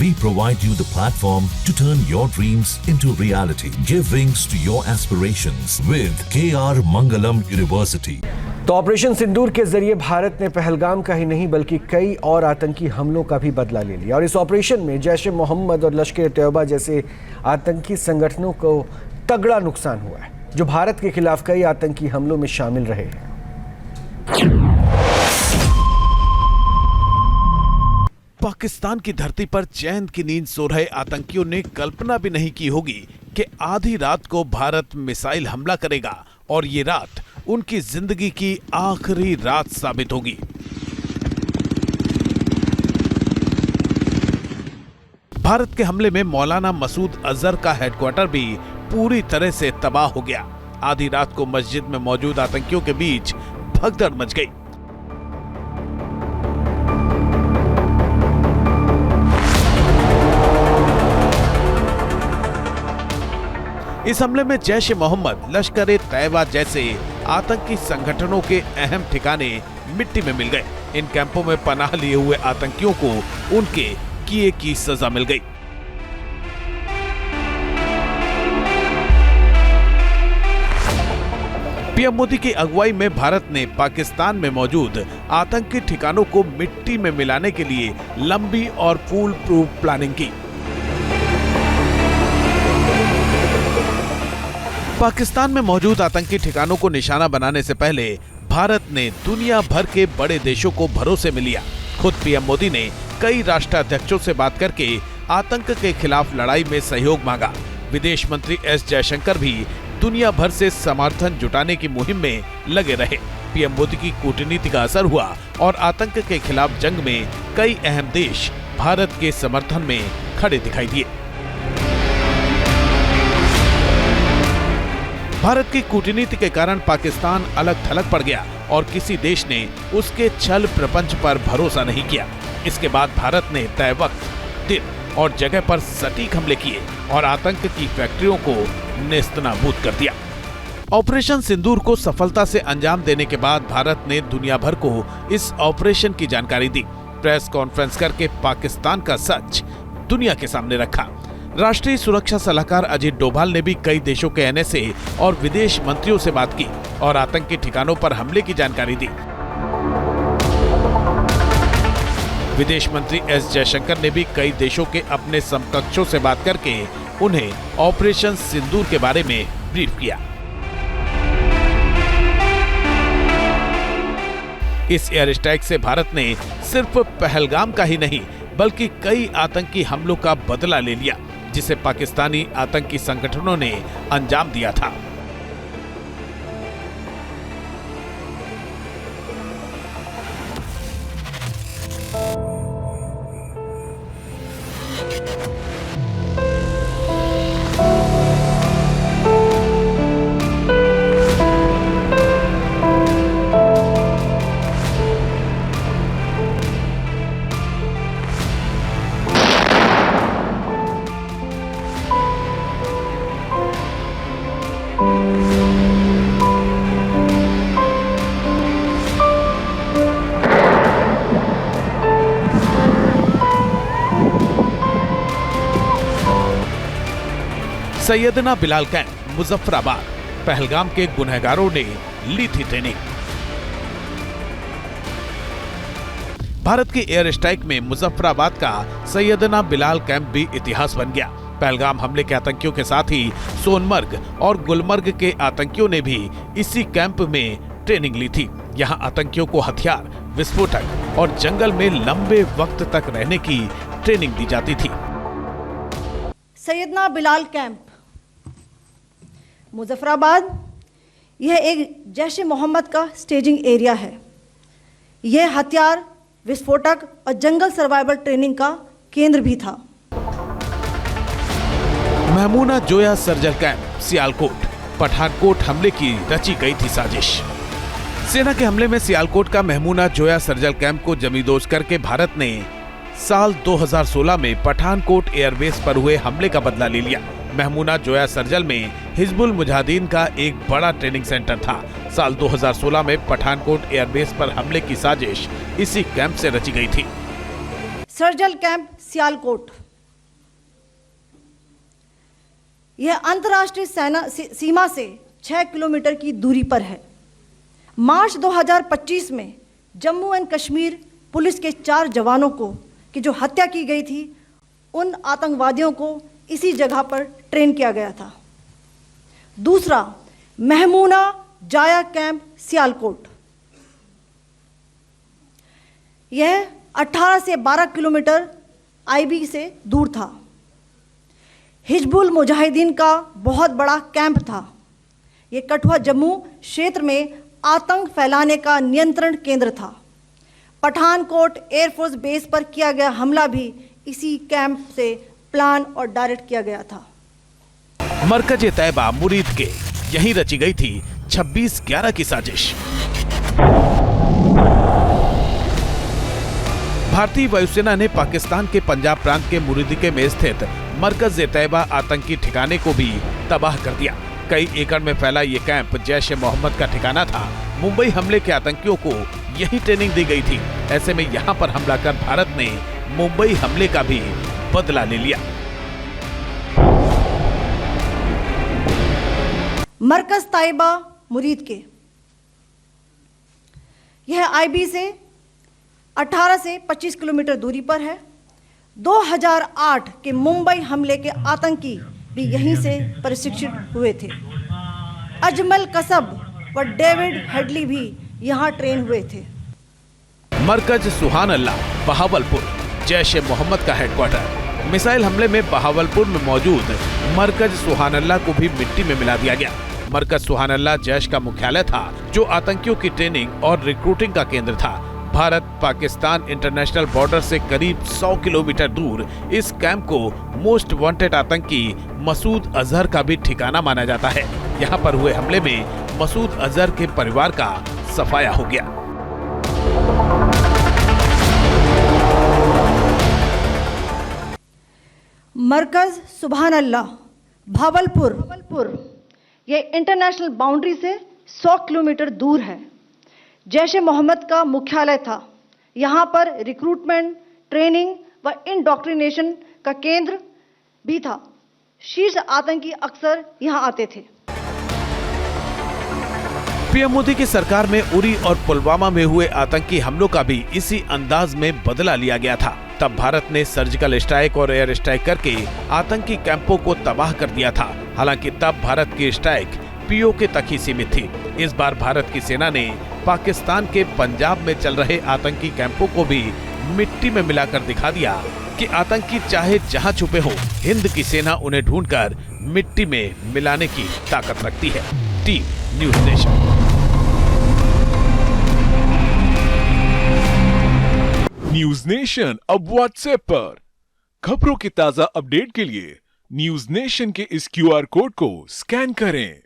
We provide you the platform to turn your dreams into reality. Give wings to your aspirations with KR Mangalam University. तो operation सिंदूर के जरिए भारत ने पहलगाम का ही नहीं बल्कि कई और आतंकी हमलों का भी बदला ले लिया और इस ऑपरेशन में जैश ए मोहम्मद और लश्कर ए तैयबा जैसे आतंकी संगठनों को तगड़ा नुकसान हुआ है, जो भारत के खिलाफ कई आतंकी हमलों में शामिल रहे हैं। पाकिस्तान की धरती पर चैन की नींद सो रहे आतंकियों ने कल्पना भी नहीं की होगी कि आधी रात को भारत मिसाइल हमला करेगा और ये रात उनकी जिंदगी की आखिरी रात साबित होगी। भारत के हमले में मौलाना मसूद अजहर का हेडक्वार्टर भी पूरी तरह से तबाह हो गया। आधी रात को मस्जिद में मौजूद आतंकियों के बीच भगदड़ मच गई। इस हमले में जैश ए मोहम्मद, लश्कर ए तैयबा जैसे आतंकी संगठनों के अहम ठिकाने मिट्टी में मिल गए। इन कैंपों में पनाह लिए हुए आतंकियों को उनके किए की सजा मिल गई। पीएम मोदी की अगुवाई में भारत ने पाकिस्तान में मौजूद आतंकी ठिकानों को मिट्टी में मिलाने के लिए लंबी और फूल प्रूफ प्लानिंग की। पाकिस्तान में मौजूद आतंकी ठिकानों को निशाना बनाने से पहले भारत ने दुनिया भर के बड़े देशों को भरोसे में लिया। खुद पीएम मोदी ने कई राष्ट्राध्यक्षों से बात करके आतंक के खिलाफ लड़ाई में सहयोग मांगा। विदेश मंत्री एस जयशंकर भी दुनिया भर से समर्थन जुटाने की मुहिम में लगे रहे। पीएम मोदी की कूटनीति का असर हुआ और आतंक के खिलाफ जंग में कई अहम देश भारत के समर्थन में खड़े दिखाई दिए। भारत की कूटनीति के कारण पाकिस्तान अलग थलग पड़ गया और किसी देश ने उसके छल प्रपंच पर भरोसा नहीं किया। इसके बाद भारत ने तय वक्त, दिन और जगह पर सटीक हमले किए और आतंक की फैक्ट्रियों को नेस्तनाबूद कर दिया। ऑपरेशन सिंदूर को सफलता से अंजाम देने के बाद भारत ने दुनिया भर को इस ऑपरेशन की जानकारी दी। प्रेस कॉन्फ्रेंस करके पाकिस्तान का सच दुनिया के सामने रखा। राष्ट्रीय सुरक्षा सलाहकार अजीत डोभाल ने भी कई देशों के एनएसए और विदेश मंत्रियों से बात की और आतंकी ठिकानों पर हमले की जानकारी दी। विदेश मंत्री एस जयशंकर ने भी कई देशों के अपने समकक्षों से बात करके उन्हें ऑपरेशन सिंदूर के बारे में ब्रीफ किया। इस एयर स्ट्राइक से भारत ने सिर्फ पहलगाम का ही नहीं बल्कि कई आतंकी हमलों का बदला ले लिया, जिसे पाकिस्तानी आतंकी संगठनों ने अंजाम दिया था। सैयदना बिलाल कैंप, मुजफ्फराबाद। पहलगाम के गुनहगारों ने ली थी ट्रेनिंग। भारत की एयर स्ट्राइक में मुजफ्फराबाद का सैयदना बिलाल कैंप भी इतिहास बन गया। पहलगाम हमले के आतंकियों के साथ ही सोनमर्ग और गुलमर्ग के आतंकियों ने भी इसी कैंप में ट्रेनिंग ली थी। यहाँ आतंकियों को हथियार, विस्फोटक और जंगल में लंबे वक्त तक रहने की ट्रेनिंग दी जाती थी। सैयदना बिलाल कैंप, मुजफ्फराबाद, यह एक जैश ए मोहम्मद का स्टेजिंग एरिया है। यह हथियार, विस्फोटक और जंगल सर्वाइवल ट्रेनिंग का केंद्र भी था। Mahmuna Zoya surgical camp, Sialkot. पठानकोट हमले की रची गई थी साजिश। सेना के हमले में सियालकोट का महमूना जोया सर्जिकल कैंप को जमींदोज करके भारत ने साल 2016 में पठानकोट एयरबेस पर हुए हमले का बदला ले लिया। महमूना जोया सर्जिकल में हिजबुल मुजाहिदीन का एक बड़ा ट्रेनिंग सेंटर था। साल 2016 में पठानकोट एयरबेस पर हमले की साजिश इसी कैंप से रची गई थी। सर्जिकल कैंप सियालकोट, यह अंतर्राष्ट्रीय सीमा से 6 किलोमीटर की दूरी पर है। मार्च 2025 में जम्मू एंड कश्मीर पुलिस के 4 जवानों की जो हत्या की गई थी, उन आतंकवादियों को इसी जगह पर ट्रेन किया गया था। दूसरा, महमूना जाया कैंप सियालकोट, यह 18 से 12 किलोमीटर आईबी से दूर था। हिजबुल मुजाहिदीन का बहुत बड़ा कैंप था। यह कठुआ जम्मू क्षेत्र में आतंक फैलाने का नियंत्रण केंद्र था। पठानकोट एयरफोर्स बेस पर किया गया हमला भी इसी कैंप से प्लान और डायरेक्ट किया गया था। मरकज तैयबा मुरीद के यहीं रची गई थी 26/11 की साजिश। भारतीय वायुसेना ने पाकिस्तान के पंजाब प्रांत के मुरीदिके में स्थित मरकज तैयबा आतंकी ठिकाने को भी तबाह कर दिया। कई एकड़ में फैला ये कैंप जैश ए मोहम्मद का ठिकाना था। मुंबई हमले के आतंकियों को यही ट्रेनिंग दी गई थी। ऐसे में यहाँ पर हमला कर भारत ने मुंबई हमले का भी बदला ले लिया। मरकज तैयबा मुरीद के, यह आईबी से 18 से 25 किलोमीटर दूरी पर है। 2008 के मुंबई हमले के आतंकी भी यहीं से प्रशिक्षित हुए थे। अजमल कसब व डेविड हेडली भी यहाँ ट्रेन हुए थे। मरकज सुहान अल्लाह बहावलपुर, जैश ए मोहम्मद का हेडक्वार्टर। मिसाइल हमले में बहावलपुर में मौजूद मरकज सुहान अल्लाह को भी मिट्टी में मिला दिया गया। मरकज सुहान अल्लाह जैश का मुख्यालय था, जो आतंकियों की ट्रेनिंग और रिक्रूटिंग का केंद्र था। भारत पाकिस्तान इंटरनेशनल बॉर्डर से करीब 100 किलोमीटर दूर इस कैंप को मोस्ट वांटेड आतंकी मसूद अजहर का भी ठिकाना माना जाता है। यहाँ पर हुए हमले में मसूद अजहर के परिवार का सफाया हो गया। मरकज सुभान अल्लाह भावलपुर, यह इंटरनेशनल बाउंड्री से 100 किलोमीटर दूर है। जैश ए मोहम्मद का मुख्यालय था। यहाँ पर रिक्रूटमेंट, ट्रेनिंग व इंडोक्ट्रिनेशन का केंद्र भी था। शीर्ष आतंकी अक्सर यहाँ आते थे। पीएम मोदी की सरकार में उरी और पुलवामा में हुए आतंकी हमलों का भी इसी अंदाज में बदला लिया गया था। तब भारत ने सर्जिकल स्ट्राइक और एयर स्ट्राइक करके आतंकी कैंपों को तबाह कर दिया था। हालांकि तब भारत की स्ट्राइक पीओके तक ही सीमित थी। इस बार भारत की सेना ने पाकिस्तान के पंजाब में चल रहे आतंकी कैंपों को भी मिट्टी में मिलाकर दिखा दिया कि आतंकी चाहे जहां छुपे हो, हिंद की सेना उन्हें ढूंढकर मिट्टी में मिलाने की ताकत रखती है। Team news nation. News nation अब व्हाट्सएप पर। खबरों के ताजा अपडेट के लिए न्यूज़ नेशन के इस QR कोड को स्कैन करें।